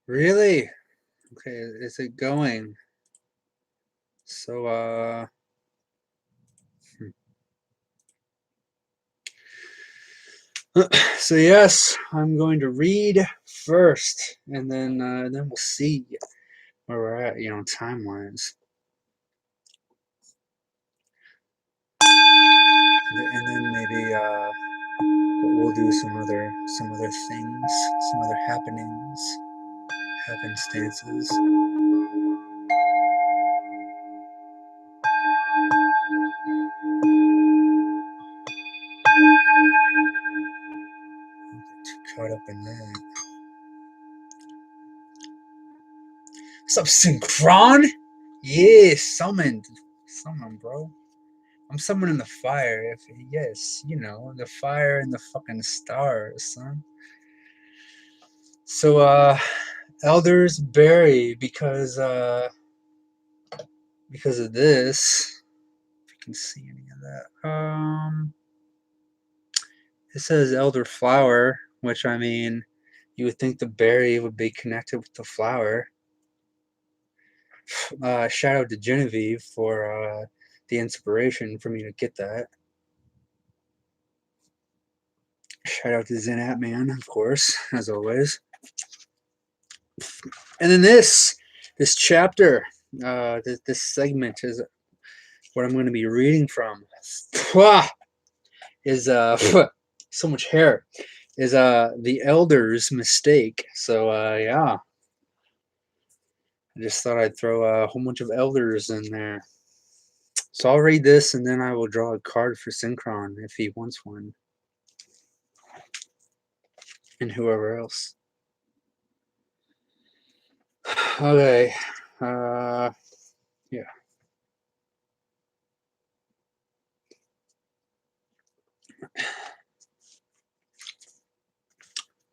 Really? Okay, is it going? So, so yes, I'm going to read first, and then we'll see where we're at, time-wise. And then maybe we'll do some other things, some other happenings, happenstances. Too caught up in that. What's up, Synchron? Yeah, summoned. Summon, bro. I'm summoning the fire. Yes, the fire and the fucking stars, son. So, elders bury because of this. If you can see any of that. It says elder flower, which I mean, you would think the berry would be connected with the flower. Shout out to Genevieve for the inspiration for me to get that. Shout out to Zen Man, of course, as always. And then this chapter, this segment is what I'm going to be reading from. Is so much hair. Is the elder's mistake. So yeah, I just thought I'd throw a whole bunch of elders in there. So I'll read this and then I will draw a card for Synchron if he wants one, and whoever else. Okay. Yeah.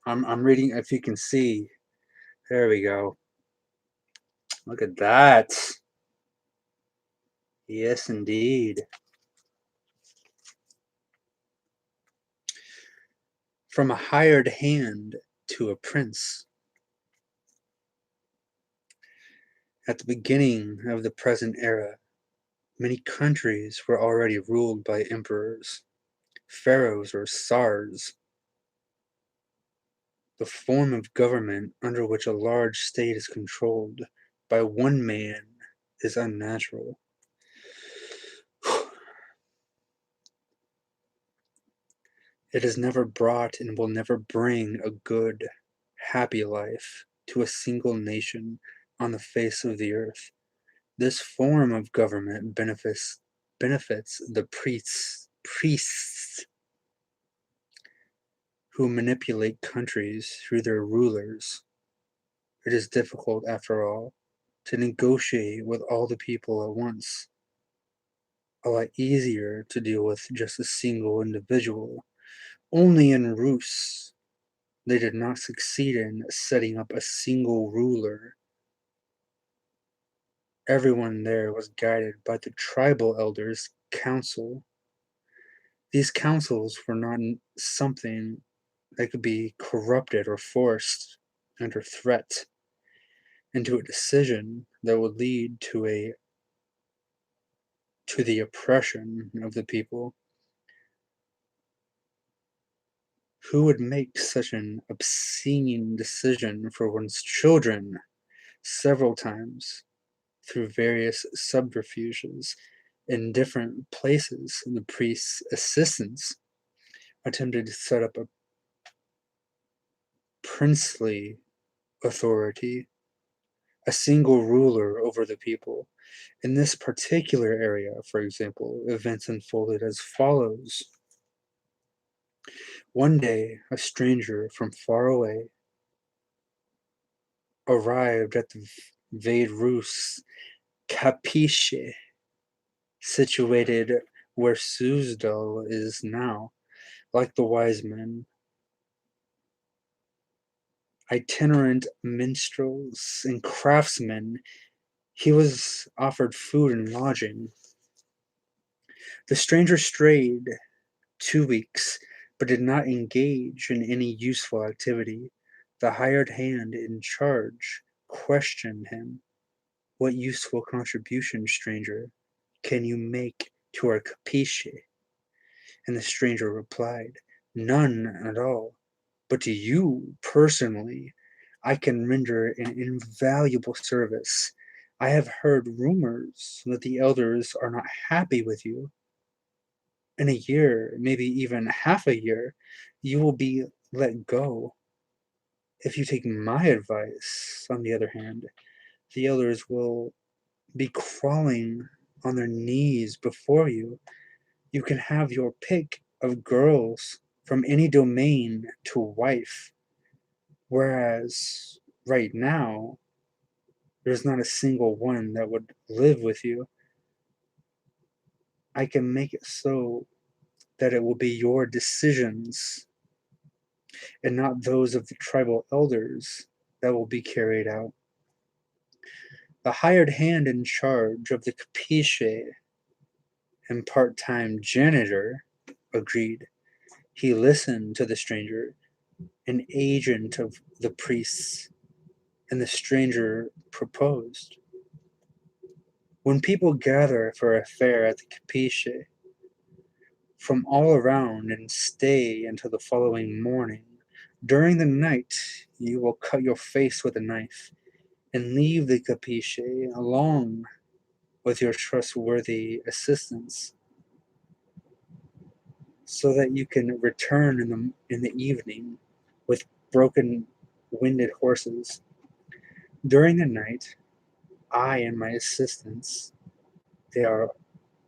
I'm reading. If you can see, there we go. Look at that. Yes, indeed. From a hired hand to a prince. At the beginning of the present era, many countries were already ruled by emperors, pharaohs, or czars. The form of government under which a large state is controlled by one man is unnatural. It has never brought and will never bring a good, happy life to a single nation on the face of the earth. This form of government benefits the priests who manipulate countries through their rulers. It is difficult, after all, to negotiate with all the people at once. A lot easier to deal with just a single individual. Only in Rus they did not succeed in setting up a single ruler. Everyone there was guided by the tribal elders' council. These councils were not something that could be corrupted or forced under threat into a decision that would lead to the oppression of the people. Who would make such an obscene decision for one's children several times through various subterfuges in different places? The priest's assistants attempted to set up a princely authority, a single ruler over the people. In this particular area, for example, events unfolded as follows. One day, a stranger from far away arrived at the Veyrus Capiche, situated where Suzdal is now. Like the wise men, itinerant minstrels, and craftsmen, he was offered food and lodging. The stranger strayed 2 weeks, but did not engage in any useful activity. The hired hand in charge questioned him. "What useful contribution, stranger, can you make to our capiche?" And the stranger replied, "None at all. But to you, personally, I can render an invaluable service. I have heard rumors that the elders are not happy with you. In a year, maybe even half a year, you will be let go. If you take my advice, on the other hand, the elders will be crawling on their knees before you. You can have your pick of girls from any domain to wife, whereas right now, there's not a single one that would live with you. I can make it so that it will be your decisions and not those of the tribal elders that will be carried out." The hired hand in charge of the capiche and part-time janitor agreed. He listened to the stranger, an agent of the priests, and the stranger proposed. When people gather for a fair at the capiche from all around and stay until the following morning, during the night you will cut your face with a knife and leave the capiche along with your trustworthy assistants, so that you can return in the evening with broken winded horses. During the night, I and my assistants, they are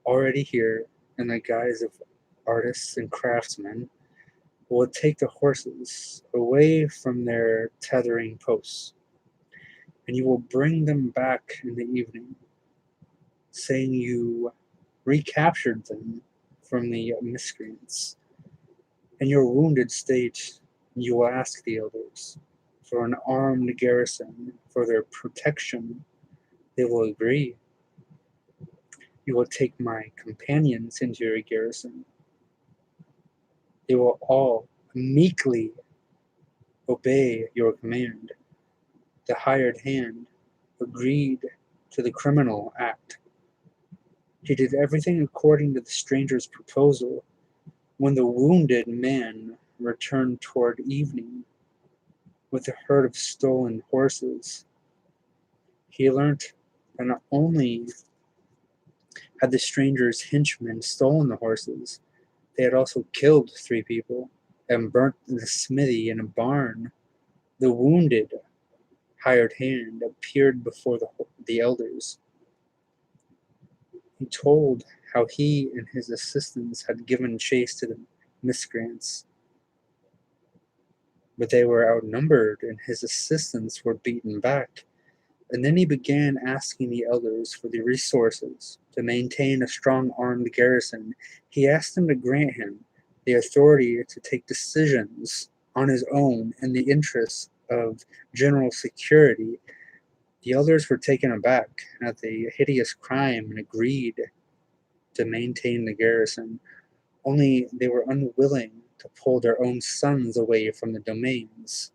already here in the guise of artists and craftsmen, will take the horses away from their tethering posts, and you will bring them back in the evening, saying you recaptured them from the miscreants. In your wounded state, you will ask the elders for an armed garrison for their protection. They will agree. You will take my companions into your garrison. They will all meekly obey your command. The hired hand agreed to the criminal act. He did everything according to the stranger's proposal. When the wounded man returned toward evening with a herd of stolen horses, he learnt that not only had the stranger's henchmen stolen the horses, they had also killed 3 people and burnt the smithy in a barn. The wounded hired hand appeared before the elders. He told how he and his assistants had given chase to the miscreants, but they were outnumbered and his assistants were beaten back. And then he began asking the elders for the resources to maintain a strong armed garrison. He asked them to grant him the authority to take decisions on his own in the interests of general security. The elders were taken aback at the hideous crime and agreed to maintain the garrison, only they were unwilling to pull their own sons away from the domains.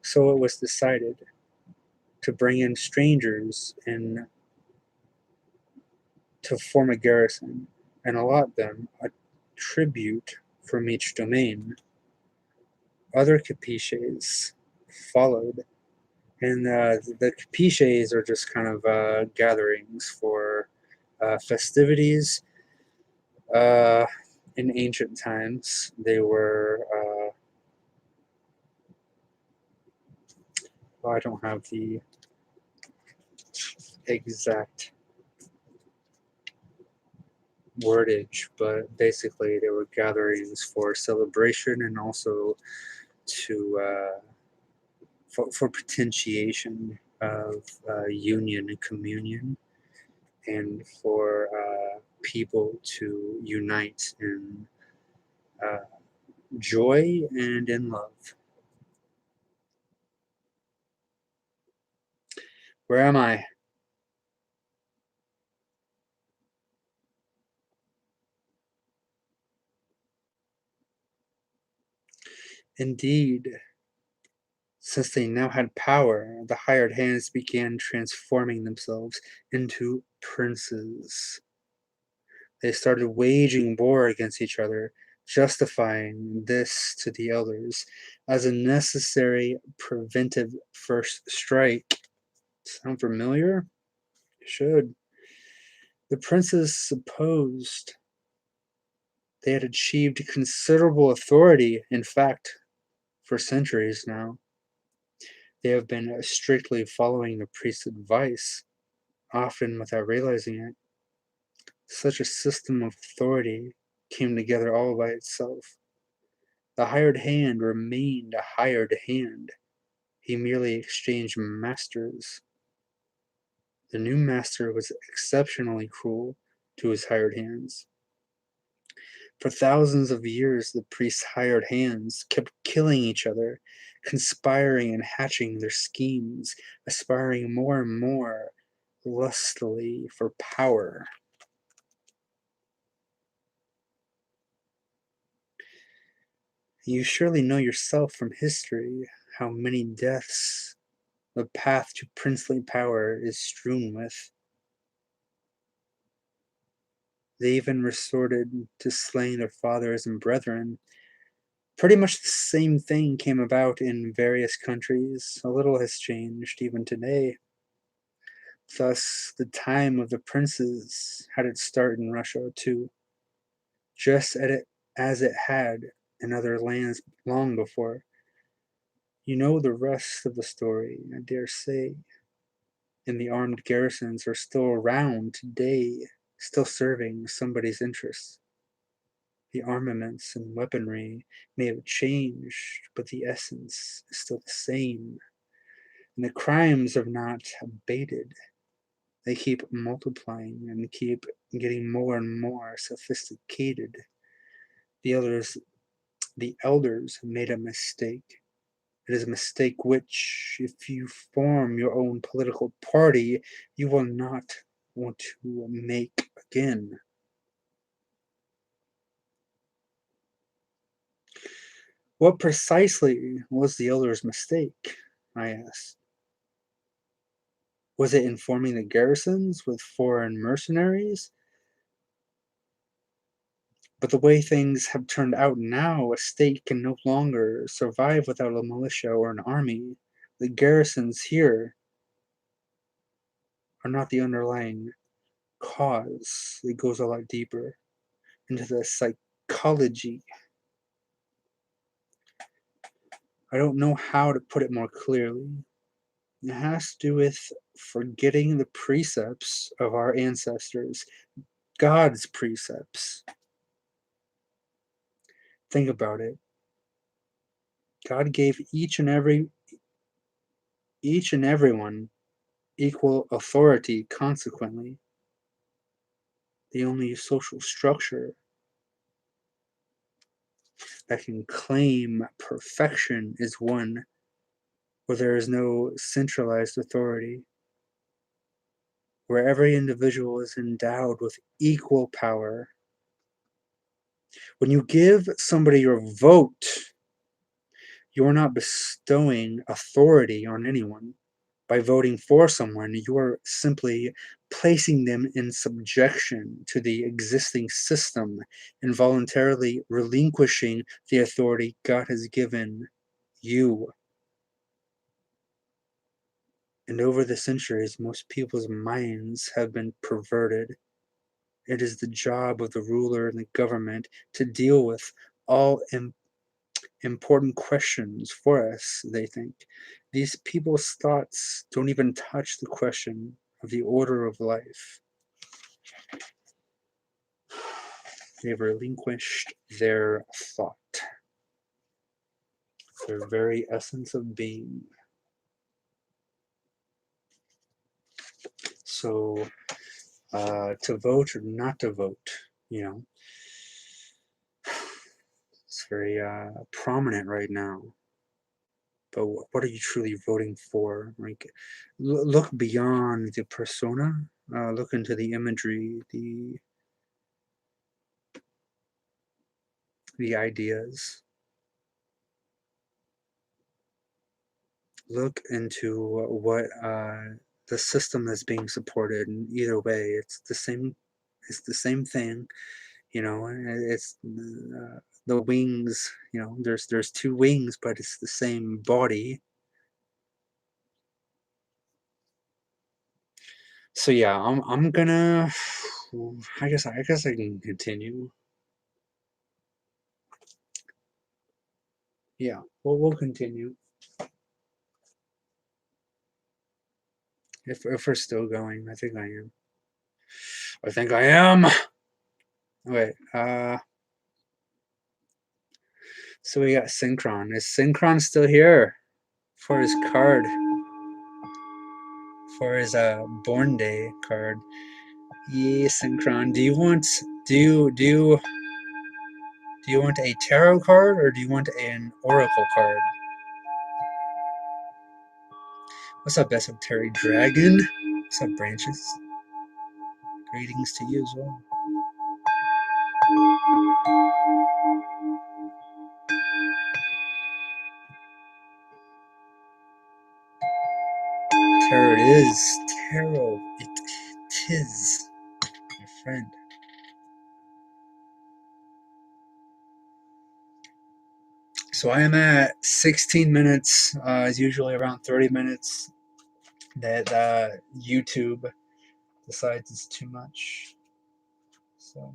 So it was decided to bring in strangers and to form a garrison and allot them a tribute from each domain. Other capiches followed, and the capiches are just kind of gatherings for festivities. Uh, in ancient times, they were. Well, I don't have the exact wordage, but basically they were gatherings for celebration and also to for potentiation of union and communion, and for people to unite in uh, joy and in love. Where am I? Indeed, Since they now had power, the hired hands began transforming themselves into princes. They started waging war against each other, justifying this to the elders as a necessary preventive first strike. Sound familiar? It should. The princes supposed they had achieved considerable authority. In fact, for centuries now, they have been strictly following the priest's advice, often without realizing it. Such a system of authority came together all by itself. The hired hand remained a hired hand. He merely exchanged masters. The new master was exceptionally cruel to his hired hands. For thousands of years, the priests' hired hands kept killing each other, conspiring and hatching their schemes, aspiring more and more lustily for power. You surely know yourself from history how many deaths the path to princely power is strewn with. They even resorted to slaying their fathers and brethren. Pretty much the same thing came about in various countries. A little has changed even today. Thus, the time of the princes had its start in Russia too, just as it had in other lands long before. You know the rest of the story, I dare say, and the armed garrisons are still around today, still serving somebody's interests. The armaments and weaponry may have changed, but the essence is still the same. And the crimes have not abated. They keep multiplying and keep getting more and more sophisticated. The elders, the elders made a mistake. It is a mistake which, if you form your own political party, you will not want to make again. What precisely was the elder's mistake? I asked. Was it informing the garrisons with foreign mercenaries? But the way things have turned out now, a state can no longer survive without a militia or an army. The garrisons here are not the underlying cause. It goes a lot deeper into the psychology. I don't know how to put it more clearly. It has to do with forgetting the precepts of our ancestors, God's precepts. Think about it. God gave each and everyone equal authority. Consequently, the only social structure that can claim perfection is one where there is no centralized authority, where every individual is endowed with equal power. When you give somebody your vote, you're not bestowing authority on anyone. By voting for someone, you're simply placing them in subjection to the existing system and voluntarily relinquishing the authority God has given you. And over the centuries, most people's minds have been perverted. It is the job of the ruler and the government to deal with all important questions for us, they think. These people's thoughts don't even touch the question of the order of life. They've relinquished their thought, their very essence of being. So, to vote or not to vote, you know, it's very prominent right now. But what are you truly voting for? Like, look beyond the persona, look into the imagery, the ideas. look into what the system that's being supported. And either way, it's the same thing, it's the wings, there's two wings, but it's the same body. So yeah, I'm gonna I guess I can continue. Yeah, we'll continue if we're still going. I think I am. I think I am. Wait, so we got Synchron. Is Synchron still here for his card? For his born day card. Yeah, Synchron. Do you want a tarot card or do you want an oracle card? What's up, Esoteric Dragon? What's up, Branches? Greetings to you as well. Tarot it is. Tarot it is, my friend. So I am at 16 minutes. It's usually around 30 minutes that YouTube decides it's too much. So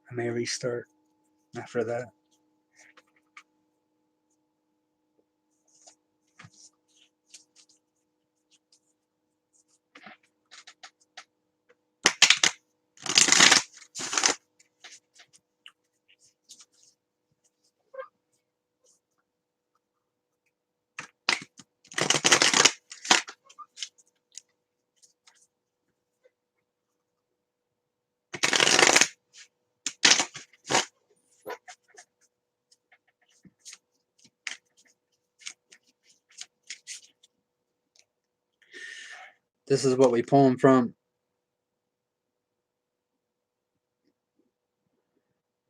I may restart after that. This is what we pull them from.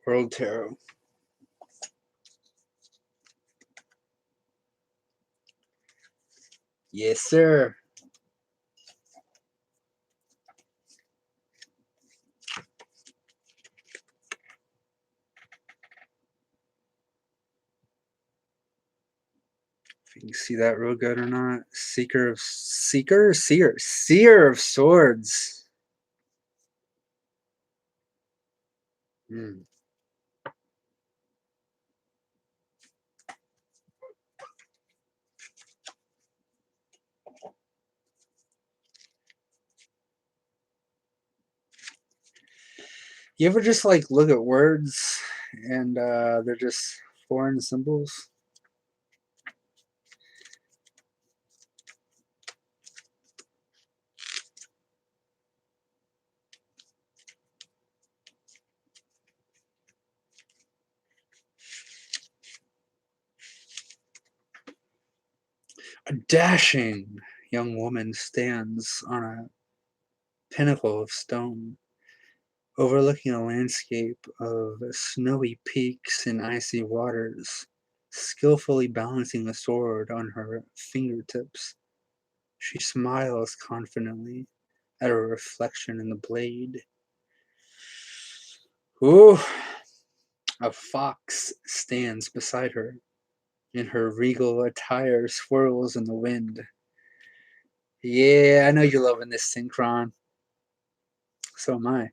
World Tarot. Yes, sir. If you can see that real good or not. Seer of Swords. Hmm. You ever just like look at words and they're just foreign symbols? A dashing young woman stands on a pinnacle of stone, overlooking a landscape of snowy peaks and icy waters, skillfully balancing a sword on her fingertips. She smiles confidently at her reflection in the blade. Ooh, a fox stands beside her, and her regal attire swirls in the wind. Yeah, I know you're loving this, Synchron. So am I.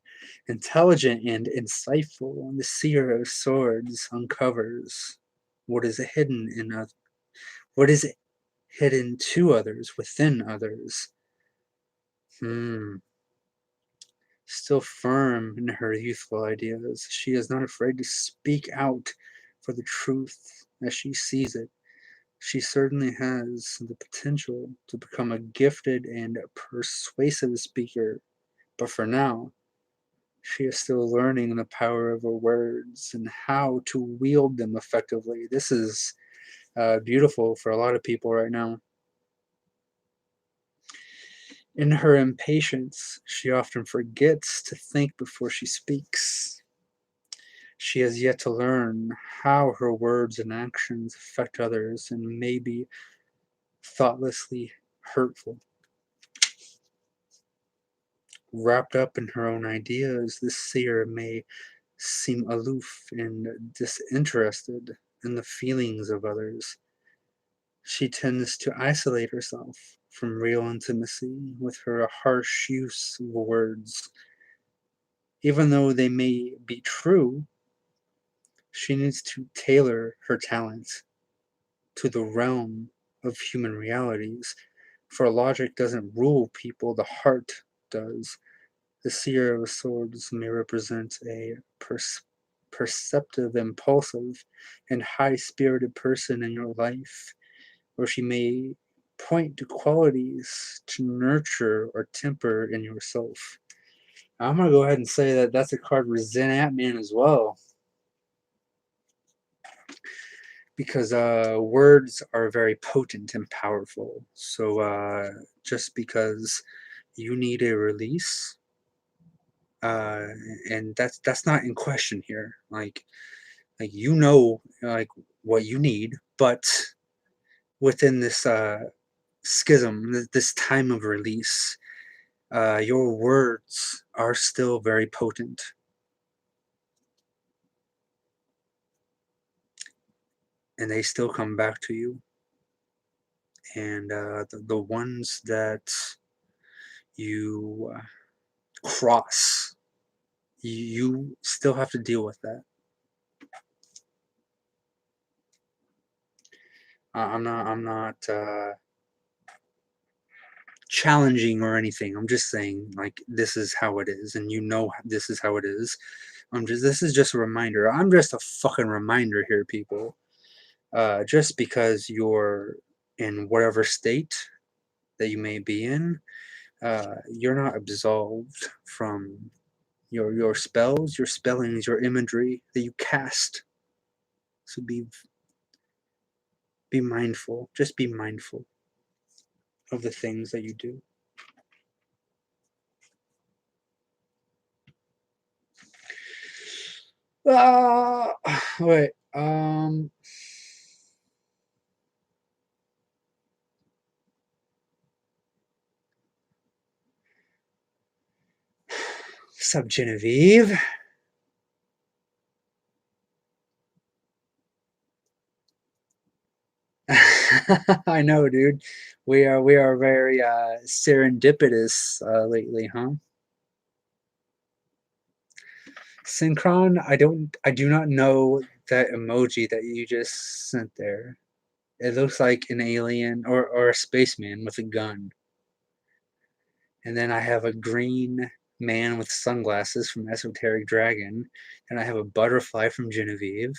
Intelligent and insightful, the Seer of Swords uncovers what is hidden in what is hidden to others within others. Hmm. Still firm in her youthful ideas, she is not afraid to speak out for the truth as she sees it. She certainly has the potential to become a gifted and persuasive speaker, but for now, she is still learning the power of her words and how to wield them effectively. This is beautiful for a lot of people right now. In her impatience, she often forgets to think before she speaks. She has yet to learn how her words and actions affect others and maybe thoughtlessly hurtful. Wrapped up in her own ideas, this seer may seem aloof and disinterested in the feelings of others. She tends to isolate herself from real intimacy with her harsh use of words. Even though they may be true, she needs to tailor her talent to the realm of human realities, for logic doesn't rule people, the heart does. The seer of swords may represent a perceptive, impulsive, and high spirited person in your life, or she may point to qualities to nurture or temper in yourself. I'm going to go ahead and say that that's a card for Zen Atman as well, because words are very potent and powerful. So just because you need a release, uh, and that's not in question here. Like you know, like what you need, but within this schism, this time of release, your words are still very potent, and they still come back to you. And the ones that you cross, you still have to deal with that. I'm not challenging or anything. I'm just saying like this is how it is, and you know this is how it is. This is just a reminder. I'm just a fucking reminder here, people. Just because you're in whatever state that you may be in, you're not absolved from your spells, your spellings, your imagery that you cast. So be mindful. Just be mindful of the things that you do. Uh, wait. Sup, Genevieve? I know, dude. We are very serendipitous lately, huh? Synchron, I do not know that emoji that you just sent there. It looks like an alien or a spaceman with a gun. And then I have a green man with sunglasses from Esoteric Dragon. And I have a butterfly from Genevieve.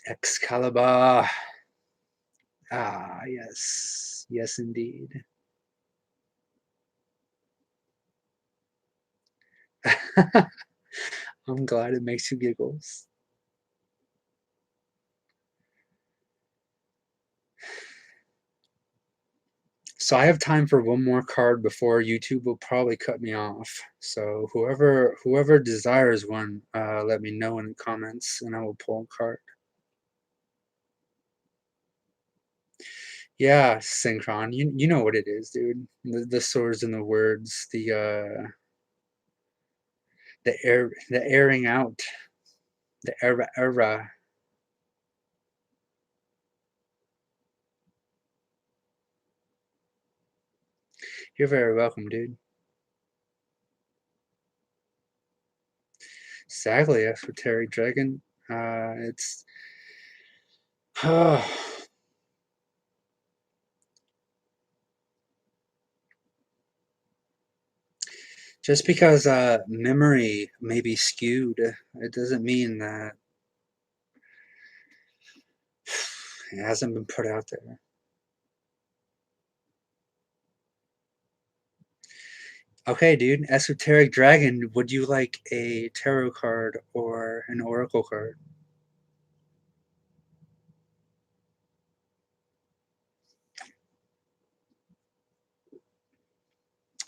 Excalibur. Ah, yes. Yes, indeed. I'm glad it makes you giggles. So I have time for one more card before YouTube will probably cut me off. So whoever desires one, let me know in the comments, and I will pull a card. Yeah, Synchron, you know what it is, dude. The swords and the words, the airing out, the era. You're very welcome, dude. Exactly, Esoteric Dragon. It's just because memory may be skewed, it doesn't mean that it hasn't been put out there. Okay, dude. Esoteric Dragon, would you like a tarot card or an oracle card?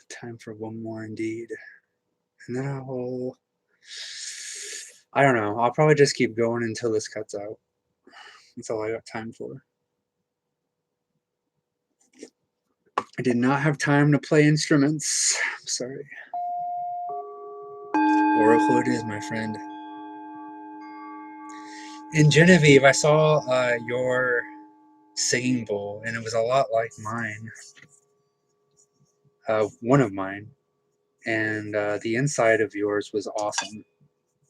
Time for one more indeed. And then I don't know. I'll probably just keep going until this cuts out. That's all I got time for. I did not have time to play instruments. I'm sorry. Oracle it is, my friend. In Genevieve, I saw your singing bowl, and it was a lot like mine. One of mine. And the inside of yours was awesome.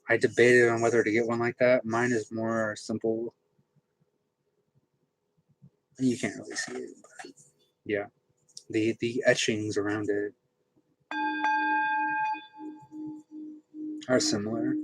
I debated on whether to get one like that. Mine is more simple. You can't really see it, but yeah. The etchings around it are similar.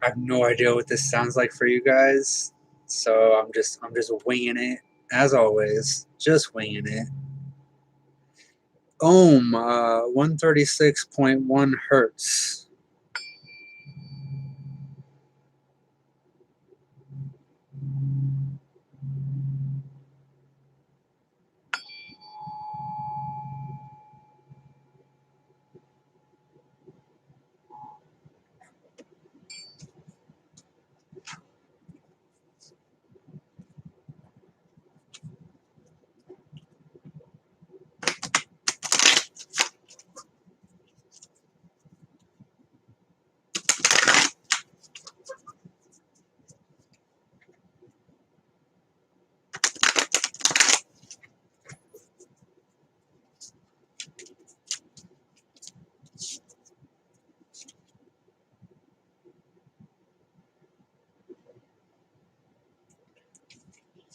I have no idea what this sounds like for you guys, so I'm just winging it as always, just winging it. Ohm, 136.1 hertz.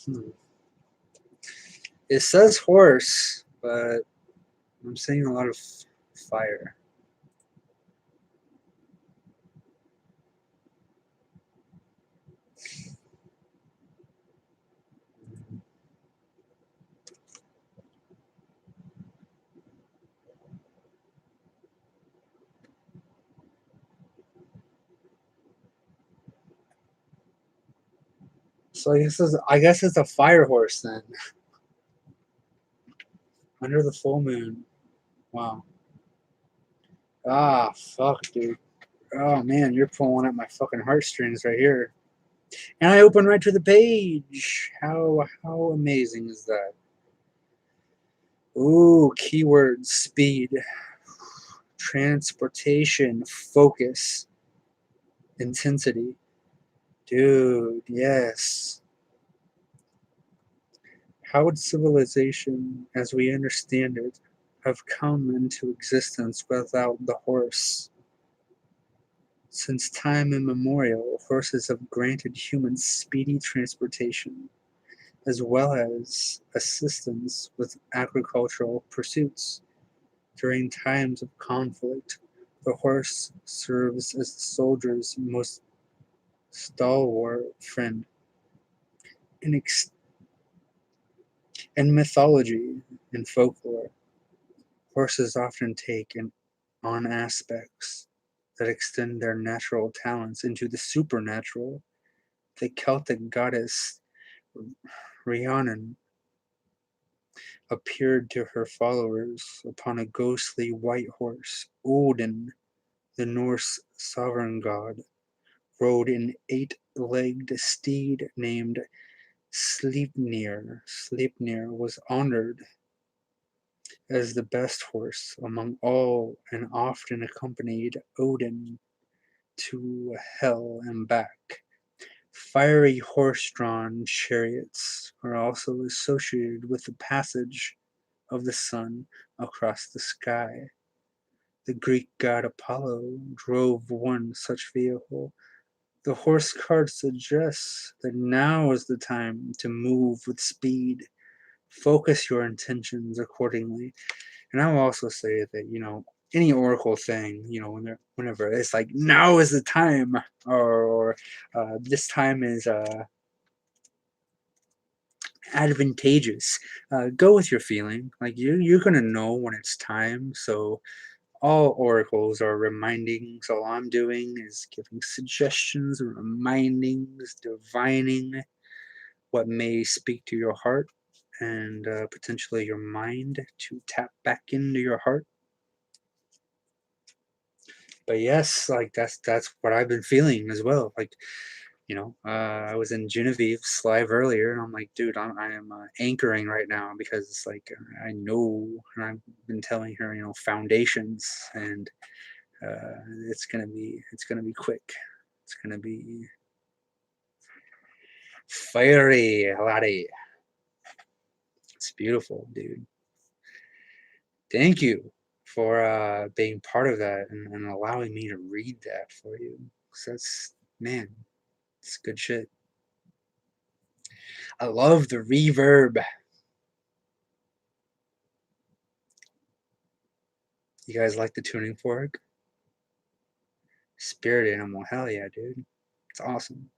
Hmm. It says horse, but I'm seeing a lot of fire. So I guess it's a fire horse then. Under the full moon. Wow. Ah, fuck, dude. Oh man, you're pulling at my fucking heartstrings right here. And I open right to the page. How amazing is that? Ooh, keywords: speed, transportation, focus, intensity. Dude, yes. How would civilization, as we understand it, have come into existence without the horse? Since time immemorial, horses have granted humans speedy transportation, as well as assistance with agricultural pursuits. During times of conflict, the horse serves as the soldier's most stalwart friend. In, in mythology and folklore, horses often take on aspects that extend their natural talents into the supernatural. The Celtic goddess Rhiannon appeared to her followers upon a ghostly white horse. Odin, the Norse sovereign god, rode an eight-legged steed named Sleipnir. Sleipnir was honored as the best horse among all and often accompanied Odin to Hel and back. Fiery horse-drawn chariots are also associated with the passage of the sun across the sky. The Greek god Apollo drove one such vehicle. The horse card suggests that now is the time to move with speed. Focus your intentions accordingly. And I will also say that, any oracle thing, whenever it's like now is the time, or this time is advantageous. Go with your feeling. Like you're gonna know when it's time. So all oracles are reminding. So all I'm doing is giving suggestions, remindings, divining what may speak to your heart and potentially your mind to tap back into your heart. But yes, like that's what I've been feeling as well. Like, I was in Genevieve's live earlier, and I'm like, dude, I am anchoring right now because it's like I know, and I've been telling her, foundations, and it's gonna be quick. It's gonna be fiery, laddie. It's beautiful, dude. Thank you for being part of that and allowing me to read that for you. 'Cause that's, man, it's good shit. I love the reverb. You guys like the tuning fork? Spirit animal, hell yeah, dude. It's awesome.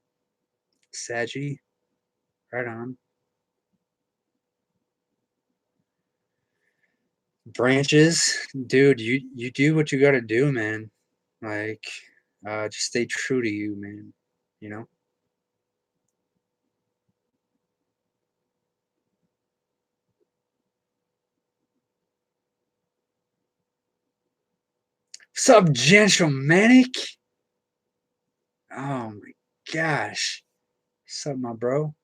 Saggy, right on. Branches, dude, you do what you gotta do, man. Like, just stay true to you, man. You know? Subgential manic? Oh my gosh. What's up, my bro?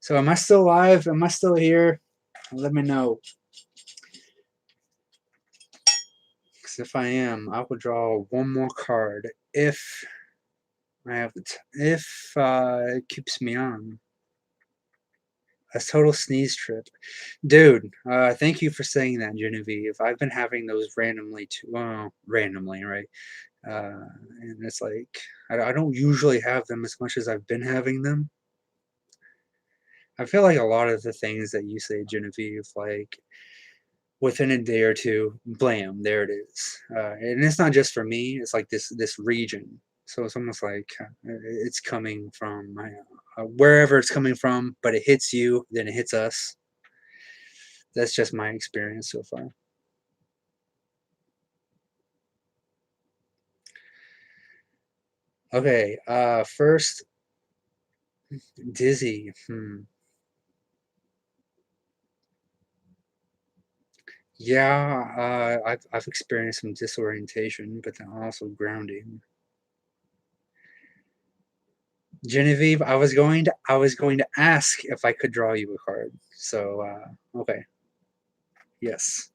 So am I still live? Am I still here? Let me know. Because if I am, I will draw one more card if I have the if it keeps me on. A total sneeze trip. Dude, thank you for saying that, Genevieve. I've been having those randomly too. Well, randomly, right? Uh, and it's like, I don't usually have them as much as I've been having them. I feel like a lot of the things that you say, Genevieve, like within a day or two, blam, there it is. And it's not just for me; it's like this region. So it's almost like it's coming from wherever it's coming from, but it hits you, then it hits us. That's just my experience so far. Okay, first, dizzy. Yeah, I've experienced some disorientation, but then also grounding. Genevieve, I was going to ask if I could draw you a card. So, okay, yes,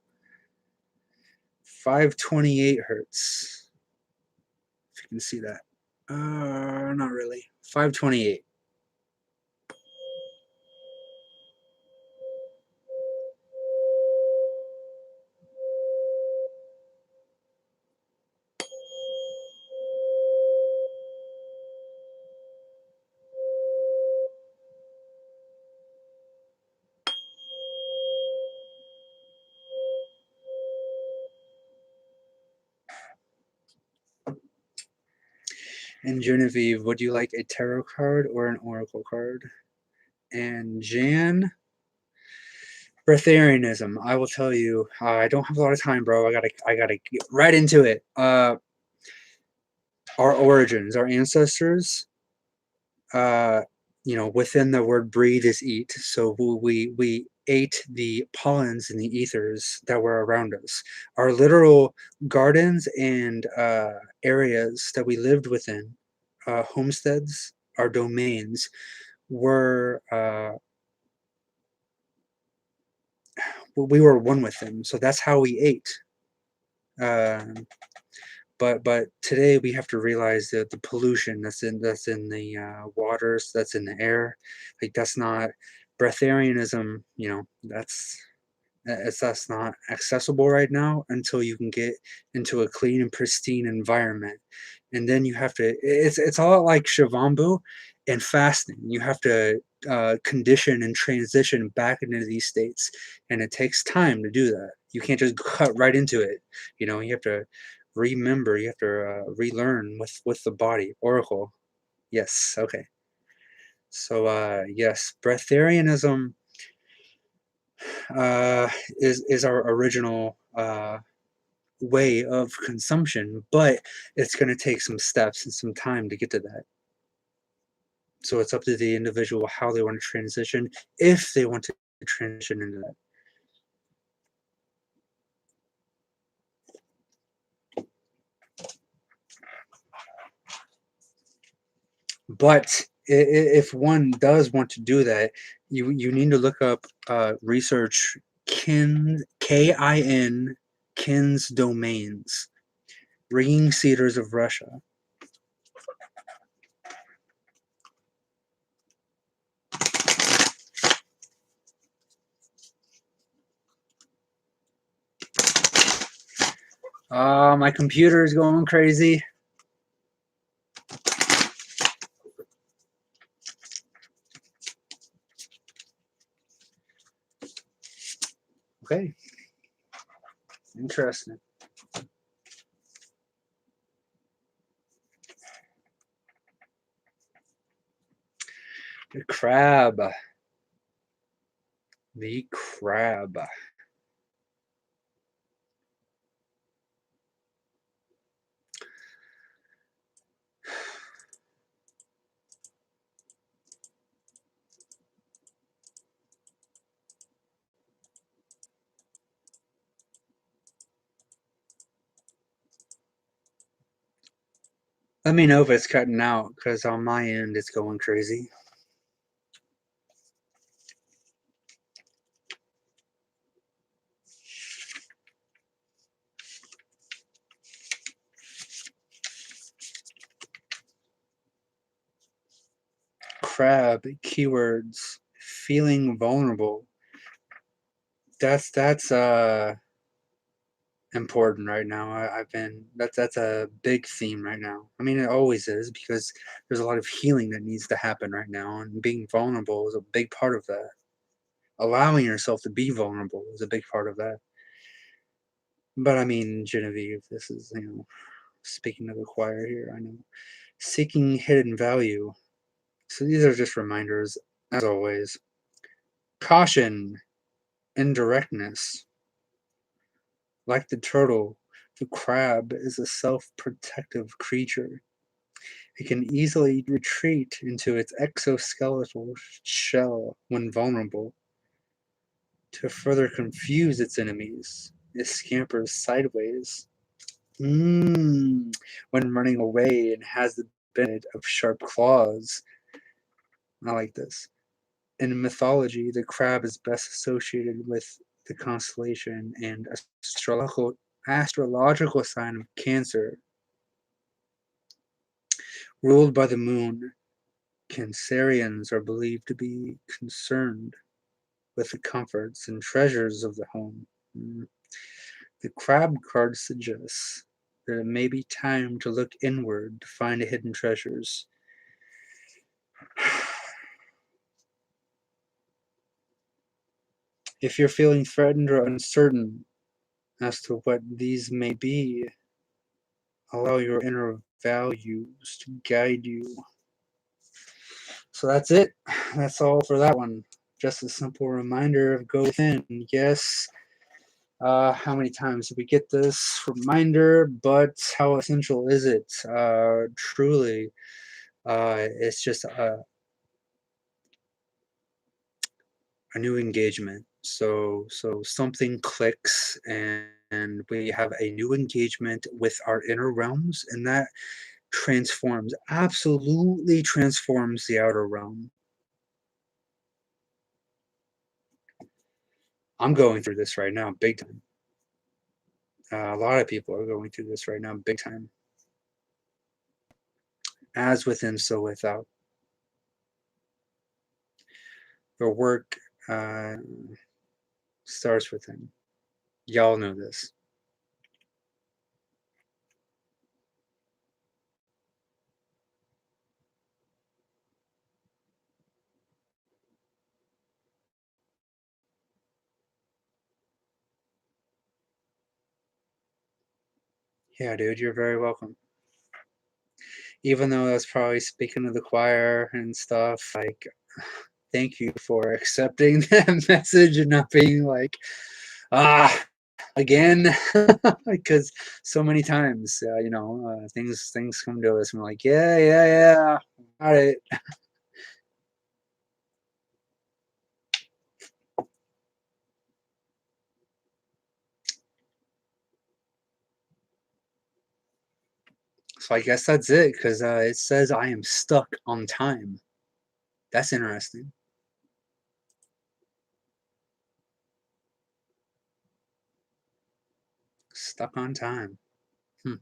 528 hertz. If you can see that. Not really. 528. And Genevieve, would you like a tarot card or an oracle card? And Jan, Breatharianism. I will tell you, I don't have a lot of time, bro. I gotta get right into it. Our origins, our ancestors. Uh, within the word "breathe" is eat. So we ate the pollens and the ethers that were around us. Our literal gardens and areas that we lived within, homesteads, our domains, were we were one with them. So that's how we ate. Um, but today we have to realize that the pollution that's in the waters, that's in the air, like that's not breatharianism. That's It's that's not accessible right now until you can get into a clean and pristine environment, and then you have to it's all like Shivambu and fasting. You have to, condition and transition back into these states, and it takes time to do that. You can't just cut right into it, you have to remember, you have to, relearn with the body. Oracle. Yes, okay. So, yes, breatharianism, is our original, way of consumption, but it's gonna take some steps and some time to get to that. So it's up to the individual how they want to transition, if they want to transition into that. But if one does want to do that, you need to look up, research Kin's domains, ringing cedars of Russia. My computer is going crazy. Okay, interesting. The crab. The crab. Let me know if it's cutting out, because on my end it's going crazy. Crab keywords. Feeling vulnerable. That's important right now. I've been that's a big theme right now. I mean, it always is, because there's a lot of healing that needs to happen right now, and being vulnerable is a big part of that. Allowing yourself to be vulnerable is a big part of that. But I mean, Genevieve, this is, speaking to the choir here, I know. Seeking hidden value. So these are just reminders, as always. Caution, indirectness. Like the turtle, the crab is a self protective creature. It can easily retreat into its exoskeletal shell when vulnerable. To further confuse its enemies, it scampers sideways. When running away, and has the benefit of sharp claws. I like this. In mythology, the crab is best associated with the constellation and astrological sign of Cancer. Ruled by the moon, Cancerians are believed to be concerned with the comforts and treasures of the home. Mm. The crab card suggests that it may be time to look inward to find hidden treasures. If you're feeling threatened or uncertain as to what these may be, allow your inner values to guide you. So that's it. That's all for that one. Just a simple reminder of go within. Yes, how many times did we get this reminder? But how essential is it? Truly, it's just a new engagement. So something clicks, and we have a new engagement with our inner realms, and that transforms, absolutely transforms the outer realm. I'm going through this right now, big time. A lot of people are going through this right now, big time. As within, so without. The work, uh, starts with him. Y'all know this. Yeah, dude, you're very welcome. Even though that's probably speaking to the choir and stuff, like, thank you for accepting that message and not being like, ah, again, because so many times, things come to us and we're like, yeah, yeah, yeah, got it. So I guess that's it, because it says I am stuck on time. That's interesting. Stuck on time. Hmm.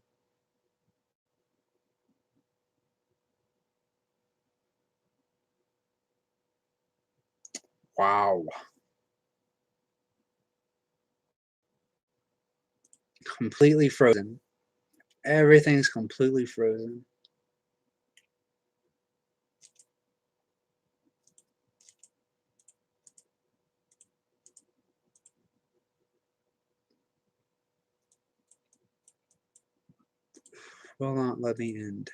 Wow. Completely frozen. Everything's completely frozen. Will not let me end.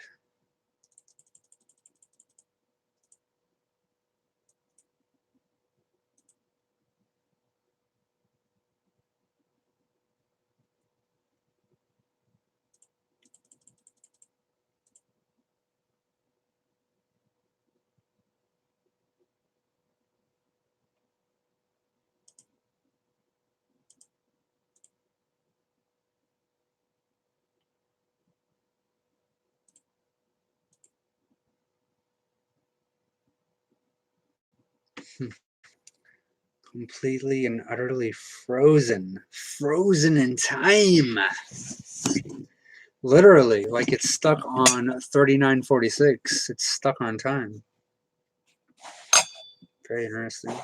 Completely and utterly frozen. Frozen in time. Literally, like it's stuck on 3946. It's stuck on time. Very interesting.